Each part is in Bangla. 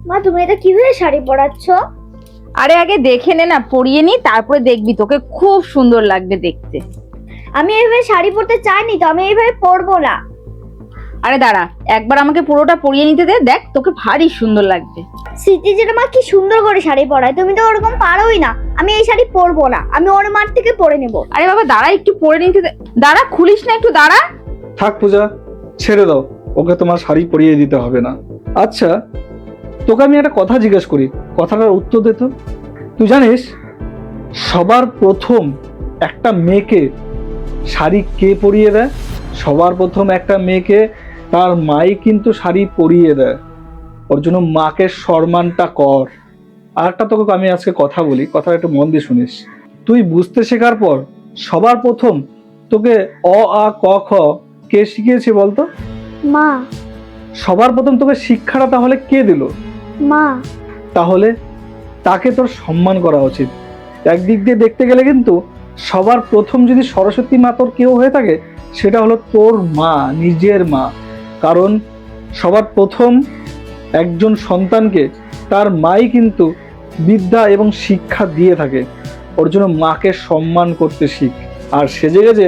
মা, তুমি এটা কিভাবে শাড়ি পরাচ্ছ? আরে আগে দেখে নে না, পরিয়ে নি, তারপরে দেখবি, তোকে খুব সুন্দর লাগবে দেখতে। আমি এইভাবে শাড়ি পরতে চাইনি তো, আমি এইভাবে পরবো না। আরে দাঁড়া, একবার আমাকে পুরোটা পরিয়ে নিতে দে, দেখ তোকে ভারী সুন্দর লাগবে। স্মৃতি যেটা মা কি সুন্দর করে শাড়ি পরায়, তুমি তো ওরকম পারোই না। আমি এই শাড়ি পরবো না, আমি ওর মার থেকে পরে নেব। আরে বাবা দাঁড়া, একটু পরে নিতে দে, দাঁড়া, খুলিস না, একটু দাঁড়া। থাক পূজা, ছেড়ে দাও, ওকে তোমার শাড়ি পরিয়ে দিতে হবে না। আচ্ছা, তোকে আমি একটা কথা জিজ্ঞেস করি, কথাটার উত্তর দে তো। তুই জানিস সবার প্রথম একটা মেয়েকে শাড়ি কে পরিয়ে দেয়? সবার প্রথম একটা মেয়েকে তার মাই কিন্তু শাড়ি পরিয়ে দেয়। ওর জন্য মাকে সম্মানটা কর। আর একটা তোকে আমি আজকে কথা বলি, কথাটা একটু মন দিয়ে শুনিস। তুই বুঝতে শেখার পর সবার প্রথম তোকে অ আ ক খ কে শিখিয়েছে বলতো? মা। সবার প্রথম তোকে শিক্ষাটা তাহলে কে দিল? মা। তাহলে তাকে তোর সম্মান করা উচিত। একদিক দিয়ে দেখতে গেলে কিন্তু সবার প্রথম যদি সরস্বতী মা তোর কেউ হয়ে থাকে, সেটা হলো তোর মা, নিজের মা। কারণ সবার প্রথম একজন সন্তানকে তার মাই কিন্তু বিদ্যা এবং শিক্ষা দিয়ে থাকে। ওর জন্য মাকে সম্মান করতে শিখ। আর সেজে গেছে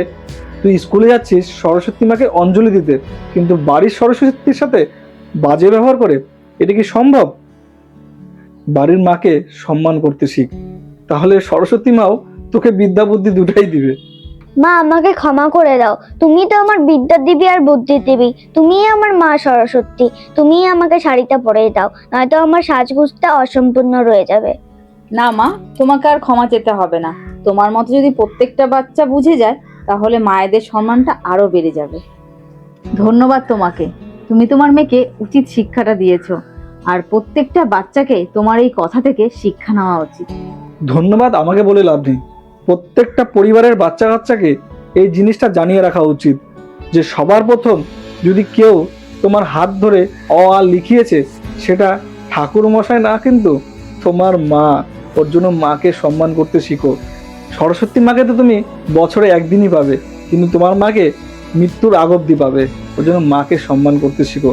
তুই স্কুলে যাচ্ছিস সরস্বতী মাকে অঞ্জলি দিতে, কিন্তু বাড়ির সরস্বতীর সাথে বাজে ব্যবহার করে, এটা কি সম্ভব? বাড়ির মাকে সম্মান করতে শিখ, তাহলে সরস্বতী মাও তোকে বিদ্যা বুদ্ধি দুটাই দিবে। মা, আমাকে ক্ষমা করে দাও। তুমি তো আমার বিদ্যা দিবি আর বুদ্ধি দিবি। তুমিই আমার মা সরস্বতী। তুমিই আমাকে শাড়িটা পরিয়ে দাও, নয়তো আমার সাজগোজটা অসম্পূর্ণ রয়ে যাবে। না মা, তোমাকে আর ক্ষমা চেতে হবে না। তোমার মতো যদি প্রত্যেকটা বাচ্চা বুঝে যায়, তাহলে মায়েদের সম্মানটা আরো বেড়ে যাবে। ধন্যবাদ তোমাকে, তুমি তোমার মেয়েকে উচিত শিক্ষাটা দিয়েছো। আর প্রত্যেকটা বাচ্চাকে তোমার এই কথা থেকে শিক্ষা নেওয়া উচিত। ধন্যবাদ আমাকে বলে লাভ নেই। প্রত্যেকটা পরিবারের বাচ্চা কাচ্চাকে এই জিনিসটা জানিয়ে রাখা উচিত যে সবার প্রথম যদি কেউ তোমার হাত ধরে অ আ লিখিয়েছে, সেটা ঠাকুর মশাই না, কিন্তু তোমার মা। ওর জন্য মাকে সম্মান করতে শিখো। সরস্বতী মাকে তো তুমি বছরে একদিনই পাবে, কিন্তু তোমার মাকে মৃত্যুর আগ অবধি পাবে। ওর জন্য মাকে সম্মান করতে শিখো।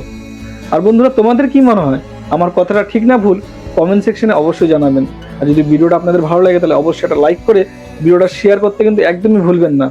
আর বন্ধুরা, তোমাদের কি মনে হয় আমার কথাটা ঠিক না ভুল? কমেন্ট সেকশনে অবশ্যই জানাবেন। আর যদি ভিডিওটা আপনাদের ভালো লাগে তাহলে অবশ্যই একটা লাইক করে ভিডিওটা শেয়ার করতে কিন্তু একদমই ভুলবেন না।